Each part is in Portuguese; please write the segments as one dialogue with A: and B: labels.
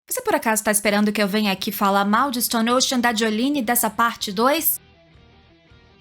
A: Você por acaso tá esperando que eu venha aqui falar mal de Stone Ocean, da Jolene e dessa parte 2?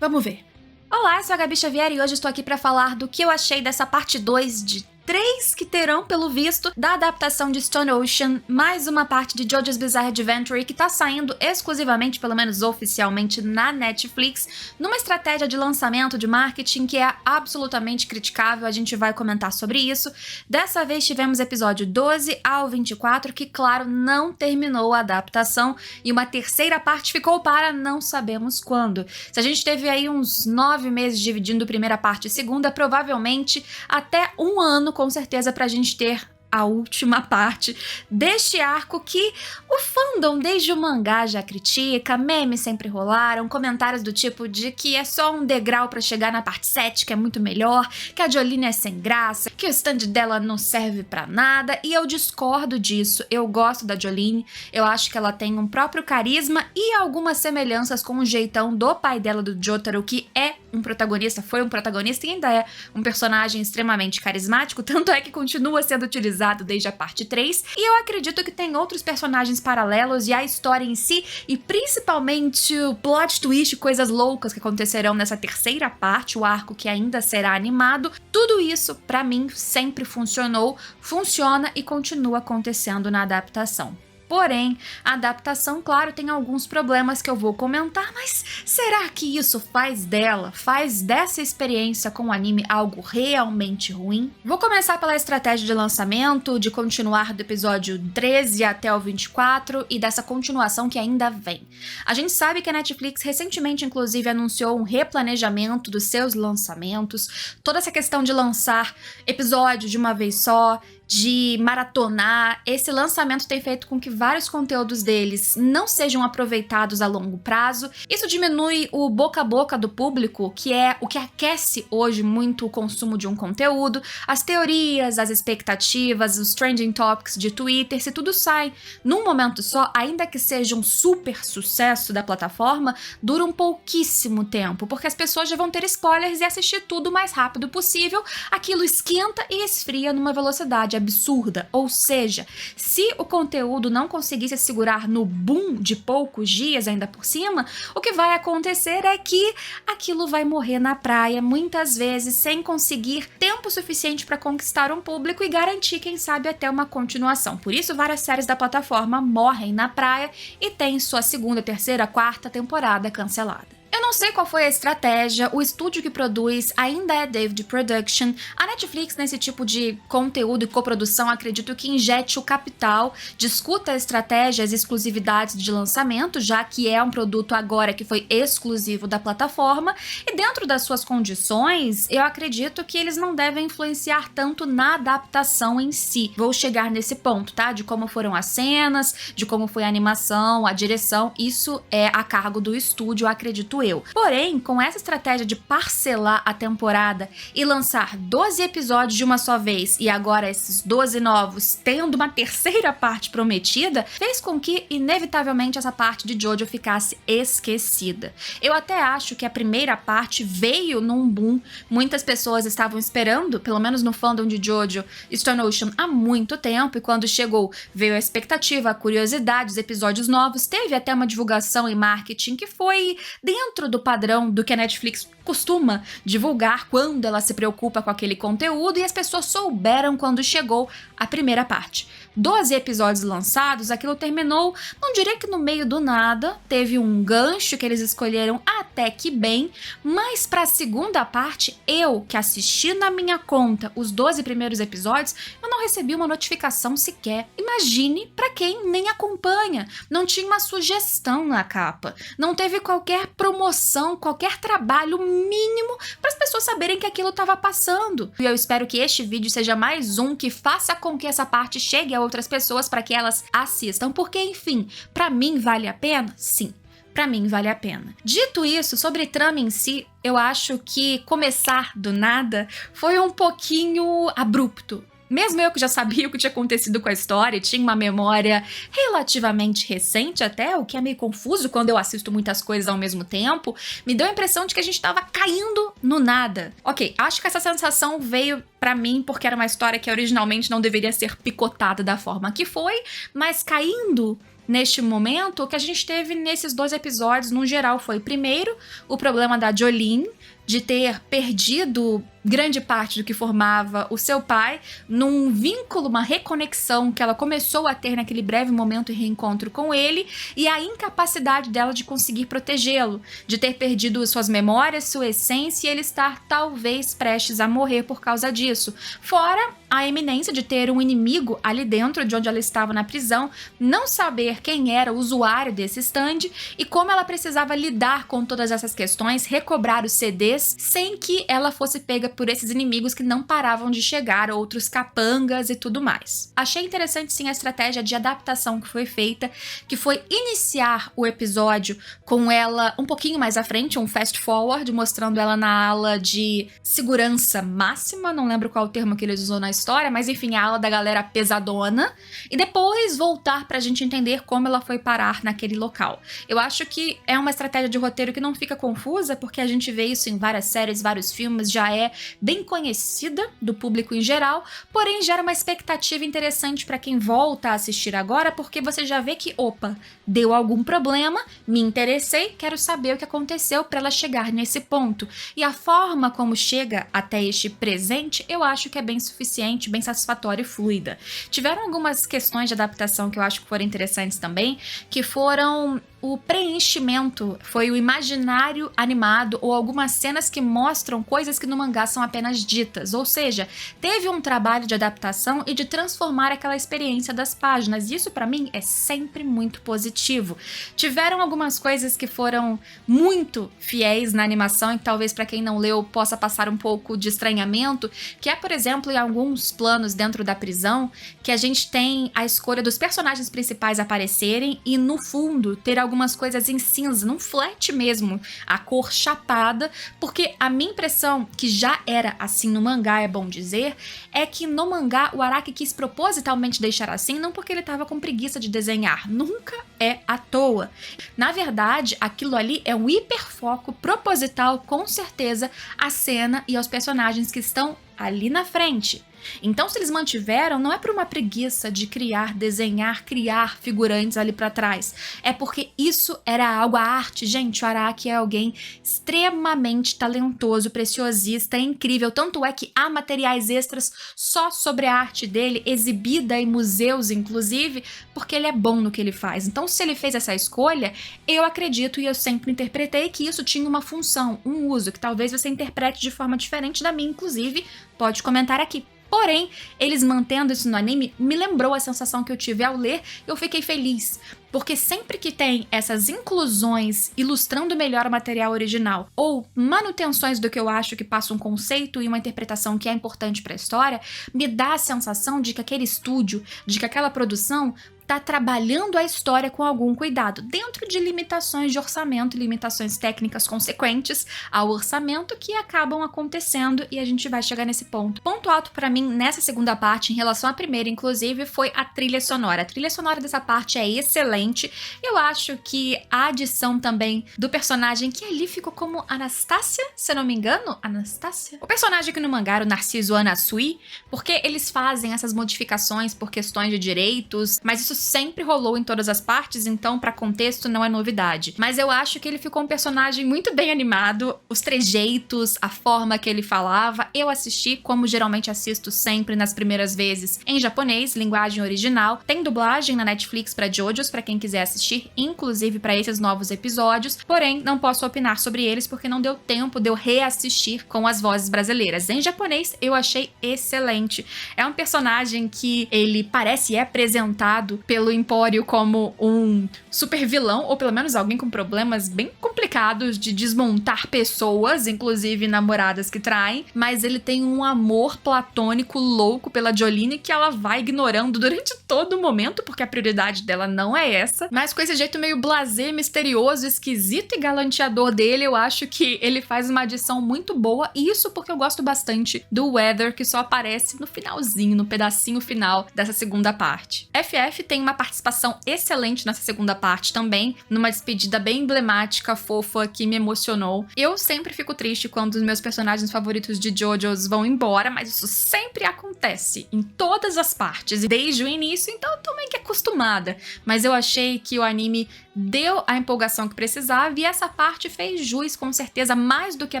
A: Vamos ver. Olá, eu sou a Gabi Xavier e hoje estou aqui para falar do que eu achei dessa parte 2 de 3 que terão, pelo visto, da adaptação de Stone Ocean, mais uma parte de JoJo's Bizarre Adventure que tá saindo exclusivamente, pelo menos oficialmente, na Netflix, numa estratégia de lançamento de marketing que é absolutamente criticável, a gente vai comentar sobre isso. Dessa vez tivemos episódio 12 ao 24, que claro, não terminou a adaptação, e uma terceira parte ficou para não sabemos quando. Se a gente teve aí uns 9 meses dividindo primeira parte e segunda, provavelmente até um ano com certeza pra gente ter a última parte deste arco que o fandom desde o mangá já critica, memes sempre rolaram, comentários do tipo de que é só um degrau pra chegar na parte 7, que é muito melhor, que a Jolene é sem graça, que o stand dela não serve pra nada, e eu discordo disso. Eu gosto da Jolene, eu acho que ela tem um próprio carisma e algumas semelhanças com o jeitão do pai dela, do Jotaro, que é um protagonista, foi um protagonista e ainda é um personagem extremamente carismático, tanto é que continua sendo utilizado desde a parte 3, e eu acredito que tem outros personagens paralelos e a história em si, e principalmente o plot twist, coisas loucas que acontecerão nessa terceira parte, o arco que ainda será animado, tudo isso pra mim sempre funcionou, funciona e continua acontecendo na adaptação. Porém, a adaptação, claro, tem alguns problemas que eu vou comentar, mas será que isso faz dessa experiência com o anime algo realmente ruim? Vou começar pela estratégia de lançamento, de continuar do episódio 13 até o 24 e dessa continuação que ainda vem. A gente sabe que a Netflix recentemente, inclusive, anunciou um replanejamento dos seus lançamentos, toda essa questão de lançar episódios de uma vez só, de maratonar. Esse lançamento tem feito com que vários conteúdos deles não sejam aproveitados a longo prazo. Isso diminui o boca a boca do público, que é o que aquece hoje muito o consumo de um conteúdo. As teorias, as expectativas, os trending topics de Twitter, se tudo sai num momento só, ainda que seja um super sucesso da plataforma, dura um pouquíssimo tempo, porque as pessoas já vão ter spoilers e assistir tudo o mais rápido possível. Aquilo esquenta e esfria numa velocidade absurda, ou seja, se o conteúdo não conseguisse segurar no boom de poucos dias ainda por cima, o que vai acontecer é que aquilo vai morrer na praia, muitas vezes sem conseguir tempo suficiente para conquistar um público e garantir, quem sabe, até uma continuação. Por isso, várias séries da plataforma morrem na praia e têm sua segunda, terceira, quarta temporada cancelada. Eu não sei qual foi a estratégia, o estúdio que produz ainda é David Production. A Netflix, nesse tipo de conteúdo e coprodução, acredito que injete o capital, discuta estratégias e exclusividades de lançamento, já que é um produto agora que foi exclusivo da plataforma, e dentro das suas condições, eu acredito que eles não devem influenciar tanto na adaptação em si. Vou chegar nesse ponto, tá? De como foram as cenas, de como foi a animação, a direção, isso é a cargo do estúdio, acredito eu. Porém, com essa estratégia de parcelar a temporada e lançar 12 episódios de uma só vez, e agora esses 12 novos tendo uma terceira parte prometida, fez com que, inevitavelmente, essa parte de JoJo ficasse esquecida. Eu até acho que a primeira parte veio num boom, muitas pessoas estavam esperando, pelo menos no fandom de JoJo, Stone Ocean há muito tempo, e quando chegou, veio a expectativa, a curiosidade, os episódios novos, teve até uma divulgação e marketing que foi dentro do padrão do que a Netflix costuma divulgar quando ela se preocupa com aquele conteúdo, e as pessoas souberam quando chegou a primeira parte. 12 episódios lançados, aquilo terminou, não diria que no meio do nada, teve um gancho que eles escolheram até que bem, mas para a segunda parte, eu que assisti na minha conta os 12 primeiros episódios, eu não recebi uma notificação sequer. Imagine para quem nem acompanha, não tinha uma sugestão na capa, não teve qualquer promoção, qualquer trabalho mínimo para as pessoas saberem que aquilo estava passando. E eu espero que este vídeo seja mais um que faça com que essa parte chegue a outras pessoas para que elas assistam, porque, enfim, para mim vale a pena? Sim. Pra mim vale a pena. Dito isso, sobre trama em si, eu acho que começar do nada foi um pouquinho abrupto. Mesmo eu que já sabia o que tinha acontecido com a história e tinha uma memória relativamente recente até, o que é meio confuso quando eu assisto muitas coisas ao mesmo tempo, me deu a impressão de que a gente tava caindo no nada. Ok, acho que essa sensação veio pra mim porque era uma história que originalmente não deveria ser picotada da forma que foi, mas caindo neste momento, o que a gente teve nesses 2 episódios, no geral, foi, primeiro, o problema da Jolene, de ter perdido grande parte do que formava o seu pai, num vínculo, uma reconexão que ela começou a ter naquele breve momento e reencontro com ele, e a incapacidade dela de conseguir protegê-lo, de ter perdido suas memórias, sua essência, e ele estar talvez prestes a morrer por causa disso. Fora a eminência de ter um inimigo ali dentro de onde ela estava na prisão, não saber quem era o usuário desse stand e como ela precisava lidar com todas essas questões, recobrar os CDs, sem que ela fosse pega por esses inimigos que não paravam de chegar, outros capangas e tudo mais. Achei interessante sim a estratégia de adaptação que foi feita, que foi iniciar o episódio com ela um pouquinho mais à frente, um fast forward, mostrando ela na ala de segurança máxima, não lembro qual o termo que eles usou na história, mas enfim, a ala da galera pesadona, e depois voltar pra gente entender como ela foi parar naquele local. Eu acho que é uma estratégia de roteiro que não fica confusa, porque a gente vê isso em várias séries, vários filmes, já é bem conhecida do público em geral, porém gera uma expectativa interessante para quem volta a assistir agora, porque você já vê que, opa, deu algum problema, me interessei, quero saber o que aconteceu para ela chegar nesse ponto. E a forma como chega até este presente, eu acho que é bem suficiente, bem satisfatória e fluida. Tiveram algumas questões de adaptação que eu acho que foram interessantes também, que foram o preenchimento, foi o imaginário animado ou algumas cenas que mostram coisas que no mangá são apenas ditas, ou seja, teve um trabalho de adaptação e de transformar aquela experiência das páginas, e isso pra mim é sempre muito positivo. Tiveram algumas coisas que foram muito fiéis na animação e que talvez pra quem não leu possa passar um pouco de estranhamento, que é, por exemplo, em alguns planos dentro da prisão, que a gente tem a escolha dos personagens principais aparecerem e no fundo ter algumas coisas em cinza, num flat mesmo, a cor chapada, porque a minha impressão, que já era assim no mangá, é bom dizer, é que no mangá o Araki quis propositalmente deixar assim, não porque ele tava com preguiça de desenhar, nunca é à toa. Na verdade, aquilo ali é um hiperfoco proposital, com certeza, à cena e aos personagens que estão ali na frente. Então, se eles mantiveram, não é por uma preguiça de criar, desenhar, criar figurantes ali pra trás. É porque isso era algo, a arte, gente, o Araki é alguém extremamente talentoso, preciosista, incrível. Tanto é que há materiais extras só sobre a arte dele, exibida em museus, inclusive, porque ele é bom no que ele faz. Então, se ele fez essa escolha, eu acredito e eu sempre interpretei que isso tinha uma função, um uso, que talvez você interprete de forma diferente da minha, inclusive, pode comentar aqui. Porém, eles mantendo isso no anime me lembrou a sensação que eu tive ao ler e eu fiquei feliz. Porque sempre que tem essas inclusões ilustrando melhor o material original ou manutenções do que eu acho que passa um conceito e uma interpretação que é importante para a história, me dá a sensação de que aquele estúdio, de que aquela produção tá trabalhando a história com algum cuidado, dentro de limitações de orçamento e limitações técnicas consequentes ao orçamento que acabam acontecendo e a gente vai chegar nesse ponto. Ponto alto pra mim nessa segunda parte, em relação à primeira, inclusive, foi a trilha sonora. A trilha sonora dessa parte é excelente. Eu acho que a adição também do personagem que ali ficou como Anastácia, se eu não me engano, Anastácia? O personagem que no mangá era o Narciso Anasui, porque eles fazem essas modificações por questões de direitos, mas isso sempre rolou em todas as partes, então pra contexto não é novidade. Mas eu acho que ele ficou um personagem muito bem animado, os trejeitos, a forma que ele falava. Eu assisti, como geralmente assisto sempre nas primeiras vezes, em japonês, linguagem original. Tem dublagem na Netflix pra JoJo's, pra quem quiser assistir, inclusive pra esses novos episódios, porém não posso opinar sobre eles porque não deu tempo de eu reassistir com as vozes brasileiras. Em japonês eu achei excelente. É um personagem que ele parece e é apresentado pelo Empório como um super vilão, ou pelo menos alguém com problemas bem complicados de desmontar pessoas, inclusive namoradas que traem, mas ele tem um amor platônico louco pela Jolene que ela vai ignorando durante todo o momento, porque a prioridade dela não é essa, mas com esse jeito meio blasé, misterioso, esquisito e galanteador dele, eu acho que ele faz uma adição muito boa, e isso porque eu gosto bastante do Weather, que só aparece no finalzinho, no pedacinho final dessa segunda parte. FF tem uma participação excelente nessa segunda parte também, numa despedida bem emblemática, fofa, que me emocionou. Eu sempre fico triste quando os meus personagens favoritos de JoJo's vão embora, mas isso sempre acontece em todas as partes, e desde o início, então eu tô meio que acostumada. Mas eu achei que o anime deu a empolgação que precisava, e essa parte fez jus, com certeza, mais do que a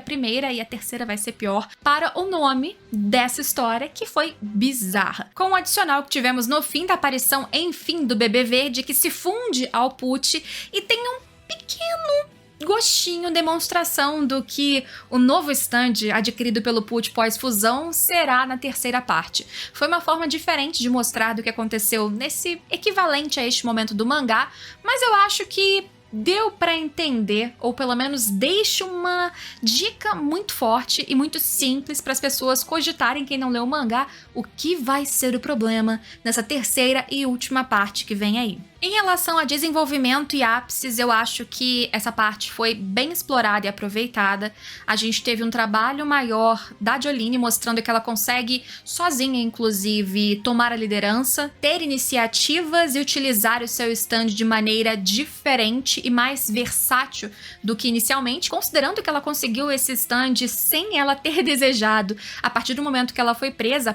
A: primeira, e a terceira vai ser pior, para o nome dessa história, que foi bizarra. Com o adicional que tivemos no fim da aparição, enfim, do bebê verde, que se funde ao Pucci, e tem um pequeno gostinho, demonstração do que o novo stand adquirido pelo Pucci pós-fusão será na terceira parte. Foi uma forma diferente de mostrar do que aconteceu nesse equivalente a este momento do mangá, mas eu acho que deu pra entender, ou pelo menos deixa uma dica muito forte e muito simples para as pessoas cogitarem, quem não leu o mangá, o que vai ser o problema nessa terceira e última parte que vem aí. Em relação a desenvolvimento e ápices, eu acho que essa parte foi bem explorada e aproveitada. A gente teve um trabalho maior da Jolene, mostrando que ela consegue, sozinha inclusive, tomar a liderança, ter iniciativas e utilizar o seu stand de maneira diferente e mais versátil do que inicialmente, considerando que ela conseguiu esse stand sem ela ter desejado. A partir do momento que ela foi presa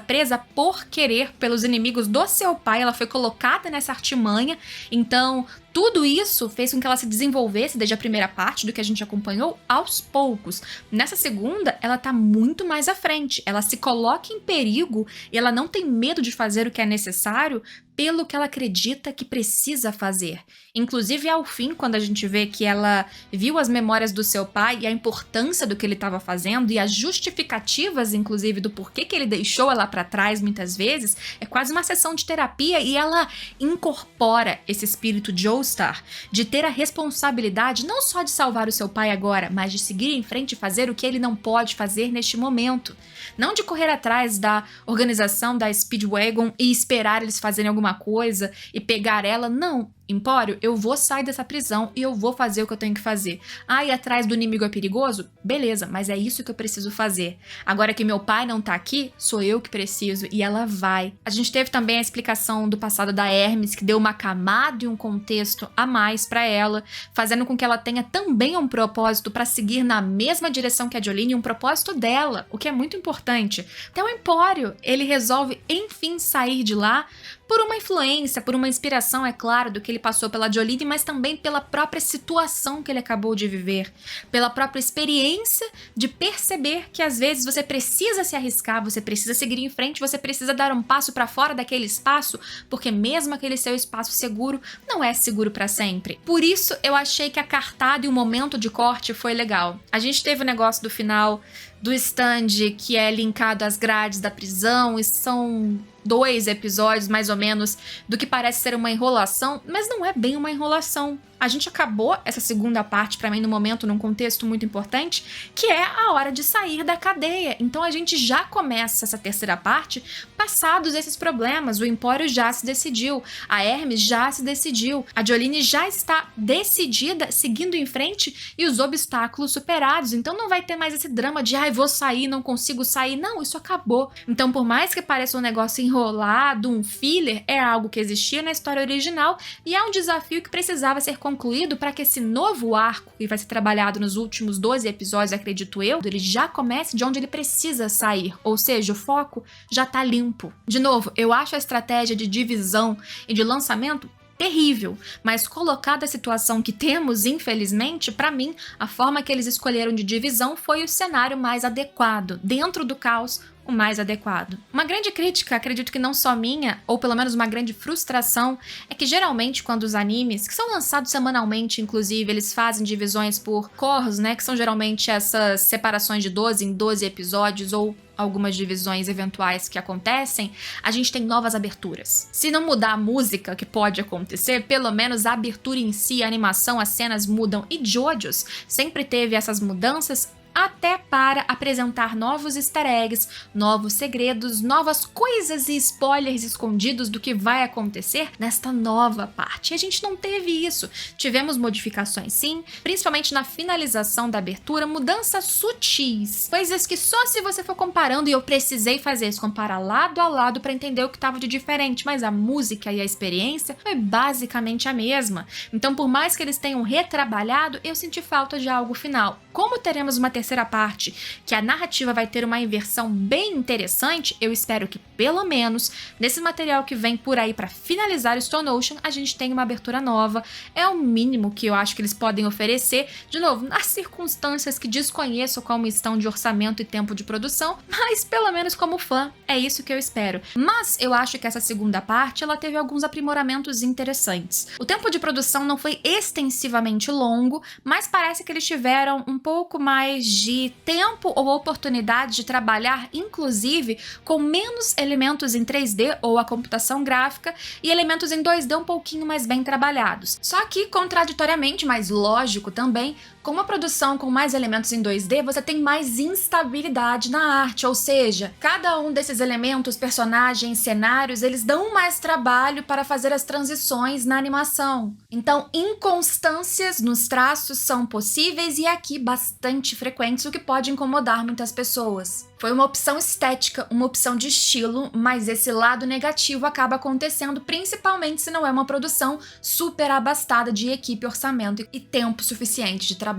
A: por querer pelos inimigos do seu pai, ela foi colocada nessa artimanha. Então, tudo isso fez com que ela se desenvolvesse desde a primeira parte do que a gente acompanhou aos poucos. Nessa segunda, ela tá muito mais à frente. Ela se coloca em perigo e ela não tem medo de fazer o que é necessário pelo que ela acredita que precisa fazer. Inclusive, ao fim, quando a gente vê que ela viu as memórias do seu pai e a importância do que ele estava fazendo e as justificativas, inclusive, do porquê que ele deixou ela para trás muitas vezes, é quase uma sessão de terapia, e ela incorpora esse espírito Joestar de ter a responsabilidade não só de salvar o seu pai agora, mas de seguir em frente e fazer o que ele não pode fazer neste momento. Não de correr atrás da organização da Speedwagon e esperar eles fazerem alguma coisa e pegar ela, não. Empório, eu vou sair dessa prisão e eu vou fazer o que eu tenho que fazer. Ah, ir atrás do inimigo é perigoso? Beleza, mas é isso que eu preciso fazer. Agora que meu pai não tá aqui, sou eu que preciso, e ela vai. A gente teve também a explicação do passado da Hermes, que deu uma camada e um contexto a mais pra ela, fazendo com que ela tenha também um propósito pra seguir na mesma direção que a Jolene, um propósito dela, o que é muito importante. Até o Empório, ele resolve enfim sair de lá por uma influência, por uma inspiração, é claro, do que ele passou pela Jolene, mas também pela própria situação que ele acabou de viver, pela própria experiência de perceber que às vezes você precisa se arriscar, você precisa seguir em frente, você precisa dar um passo para fora daquele espaço, porque mesmo aquele seu espaço seguro não é seguro para sempre. Por isso eu achei que a cartada e o momento de corte foi legal. A gente teve o negócio do final do stand que é linkado às grades da prisão, e são 2 episódios, mais ou menos, do que parece ser uma enrolação, mas não é bem uma enrolação. A gente acabou essa segunda parte, pra mim, no momento, num contexto muito importante, que é a hora de sair da cadeia. Então a gente já começa essa terceira parte passados esses problemas. O Empório já se decidiu, a Hermes já se decidiu, a Jolene já está decidida, seguindo em frente, e os obstáculos superados. Então não vai ter mais esse drama de ai, vou sair, não consigo sair. Não, isso acabou. Então, por mais que pareça um negócio enrolado, um filler, é algo que existia na história original e é um desafio que precisava ser concluído para que esse novo arco, que vai ser trabalhado nos últimos 12 episódios, acredito eu, ele já comece de onde ele precisa sair, ou seja, o foco já tá limpo. De novo, eu acho a estratégia de divisão e de lançamento terrível, mas colocada a situação que temos, infelizmente, para mim, a forma que eles escolheram de divisão foi o cenário mais adequado. Dentro do caos, o mais adequado. Uma grande crítica, acredito que não só minha, ou pelo menos uma grande frustração, é que geralmente quando os animes, que são lançados semanalmente, inclusive, eles fazem divisões por cohorts, né, que são geralmente essas separações de 12 em 12 episódios, ou algumas divisões eventuais que acontecem, a gente tem novas aberturas. Se não mudar a música, que pode acontecer, pelo menos a abertura em si, a animação, as cenas mudam, e JoJo's sempre teve essas mudanças até para apresentar novos easter eggs, novos segredos, novas coisas e spoilers escondidos do que vai acontecer nesta nova parte. E a gente não teve isso. Tivemos modificações sim, principalmente na finalização da abertura, mudanças sutis, coisas que só se você for comparando, e eu precisei fazer isso, comparar lado a lado para entender o que estava de diferente, mas a música e a experiência foi basicamente a mesma. Então, por mais que eles tenham retrabalhado, eu senti falta de algo final. Como teremos uma terceira parte, que a narrativa vai ter uma inversão bem interessante, eu espero que, pelo menos, nesse material que vem por aí para finalizar Stone Ocean, a gente tenha uma abertura nova. É o mínimo que eu acho que eles podem oferecer, de novo, nas circunstâncias que desconheço como estão de orçamento e tempo de produção, mas pelo menos como fã, é isso que eu espero. Mas eu acho que essa segunda parte, ela teve alguns aprimoramentos interessantes. O tempo de produção não foi extensivamente longo, mas parece que eles tiveram um pouco mais de tempo ou oportunidade de trabalhar, inclusive, com menos elementos em 3D ou a computação gráfica e elementos em 2D um pouquinho mais bem trabalhados. Só que, contraditoriamente, mas lógico também, com uma produção com mais elementos em 2D, você tem mais instabilidade na arte, ou seja, cada um desses elementos, personagens, cenários, eles dão mais trabalho para fazer as transições na animação. Então, inconstâncias nos traços são possíveis e aqui bastante frequentes, o que pode incomodar muitas pessoas. Foi uma opção estética, uma opção de estilo, mas esse lado negativo acaba acontecendo principalmente se não é uma produção super abastada de equipe, orçamento e tempo suficiente de trabalho.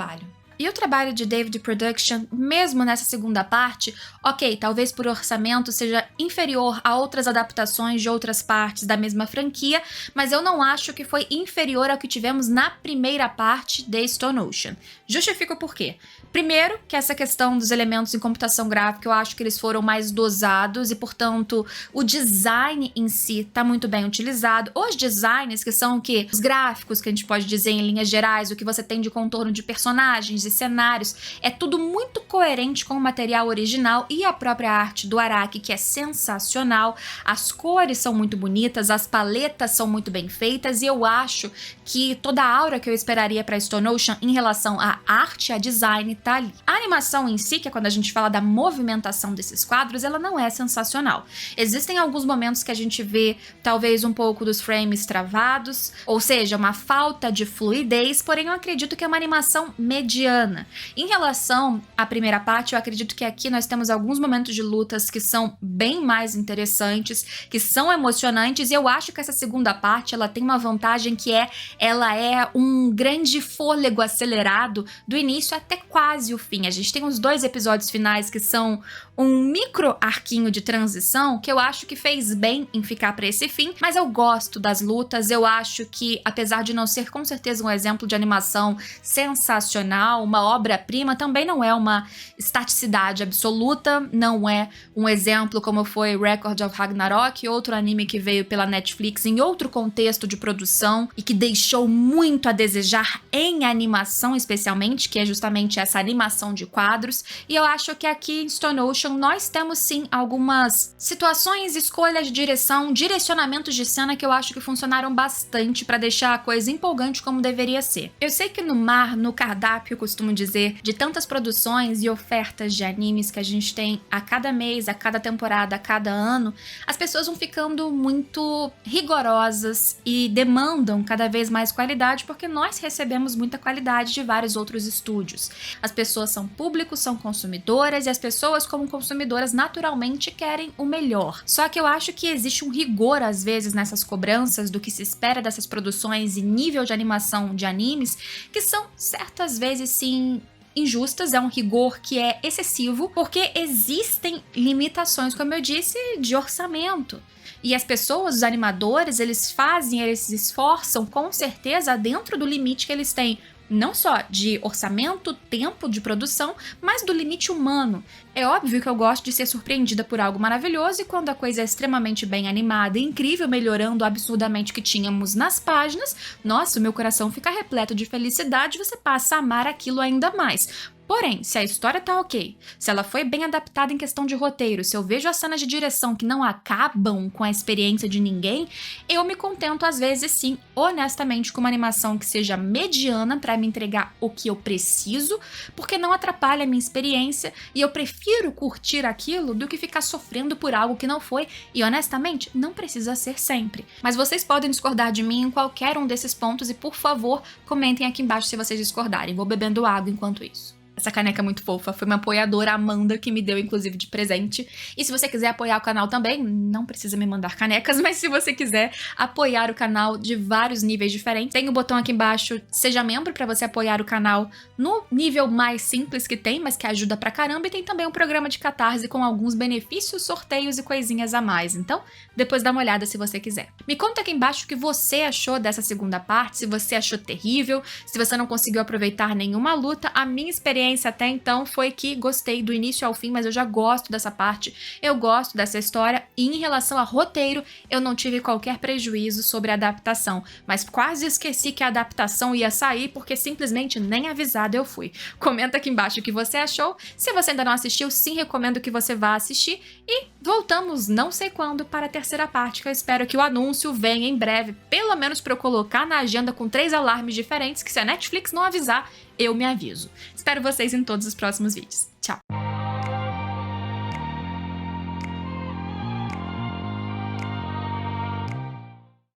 A: E o trabalho de David Production, mesmo nessa segunda parte, ok, talvez por orçamento seja inferior a outras adaptações de outras partes da mesma franquia, mas eu não acho que foi inferior ao que tivemos na primeira parte de Stone Ocean. Justifico por quê. Primeiro, que essa questão dos elementos em computação gráfica, eu acho que eles foram mais dosados e, portanto, o design em si está muito bem utilizado. Os designs, que são o quê? Os gráficos, que a gente pode dizer em linhas gerais, o que você tem de contorno de personagens e cenários, é tudo muito coerente com o material original e a própria arte do Araki, que é sensacional. As cores são muito bonitas, as paletas são muito bem feitas e eu acho que toda a aura que eu esperaria para Stone Ocean em relação à arte e a design tá ali. A animação em si, que é quando a gente fala da movimentação desses quadros, ela não é sensacional. Existem alguns momentos que a gente vê talvez um pouco dos frames travados, ou seja, uma falta de fluidez, porém eu acredito que é uma animação mediana. Em relação à primeira parte, eu acredito que aqui nós temos alguns momentos de lutas que são bem mais interessantes, que são emocionantes, e eu acho que essa segunda parte, ela tem uma vantagem que ela é um grande fôlego acelerado do início até quase o fim. A gente tem os 2 episódios finais que são um micro arquinho de transição que eu acho que fez bem em ficar para esse fim, mas eu gosto das lutas, eu acho que, apesar de não ser com certeza um exemplo de animação sensacional, uma obra-prima, também não é uma estaticidade absoluta, não é um exemplo como foi Record of Ragnarok, outro anime que veio pela Netflix em outro contexto de produção e que deixou muito a desejar em animação especialmente, que é justamente essa animação de quadros, e eu acho que aqui em Stone Ocean nós temos sim algumas situações, escolhas de direção, direcionamentos de cena que eu acho que funcionaram bastante para deixar a coisa empolgante como deveria ser. Eu sei que no mar, no cardápio, eu costumo dizer, de tantas produções e ofertas de animes que a gente tem a cada mês, a cada temporada, a cada ano, as pessoas vão ficando muito rigorosas e demandam cada vez mais qualidade porque nós recebemos muita qualidade de vários outros estúdios. As pessoas são públicos, são consumidoras e as pessoas como consumidoras naturalmente querem o melhor. Só que eu acho que existe um rigor às vezes nessas cobranças do que se espera dessas produções e nível de animação de animes que são certas vezes sim injustas, é um rigor que é excessivo, porque existem limitações, como eu disse, de orçamento. E as pessoas, os animadores, eles se esforçam com certeza dentro do limite que eles têm Não só de orçamento, tempo de produção, mas do limite humano. É óbvio que eu gosto de ser surpreendida por algo maravilhoso e quando a coisa é extremamente bem animada e incrível, melhorando absurdamente o que tínhamos nas páginas, nossa, o meu coração fica repleto de felicidade e você passa a amar aquilo ainda mais. Porém, se a história tá ok, se ela foi bem adaptada em questão de roteiro, se eu vejo as cenas de direção que não acabam com a experiência de ninguém, eu me contento às vezes sim, honestamente, com uma animação que seja mediana pra me entregar o que eu preciso, porque não atrapalha a minha experiência e eu prefiro curtir aquilo do que ficar sofrendo por algo que não foi e honestamente, não precisa ser sempre. Mas vocês podem discordar de mim em qualquer um desses pontos e por favor, comentem aqui embaixo se vocês discordarem. Vou bebendo água enquanto isso. Essa caneca é muito fofa, foi uma apoiadora, Amanda, que me deu inclusive de presente. E se você quiser apoiar o canal também, não precisa me mandar canecas, mas se você quiser apoiar o canal de vários níveis diferentes, tem o botão aqui embaixo, seja membro, pra você apoiar o canal no nível mais simples que tem, mas que ajuda pra caramba. E tem também um programa de Catarse com alguns benefícios, sorteios e coisinhas a mais. Então, depois dá uma olhada se você quiser. Me conta aqui embaixo o que você achou dessa segunda parte, se você achou terrível, se você não conseguiu aproveitar nenhuma luta. A minha experiência até então foi que gostei do início ao fim, mas eu já gosto dessa parte, eu gosto dessa história e em relação a roteiro, eu não tive qualquer prejuízo sobre a adaptação, mas quase esqueci que a adaptação ia sair porque simplesmente nem avisada eu fui. Comenta aqui embaixo o que você achou, se você ainda não assistiu, sim, recomendo que você vá assistir e voltamos não sei quando para a terceira parte, que eu espero que o anúncio venha em breve, pelo menos para eu colocar na agenda com 3 alarmes diferentes, que se a Netflix não avisar, eu me aviso. Espero vocês em todos os próximos vídeos. Tchau!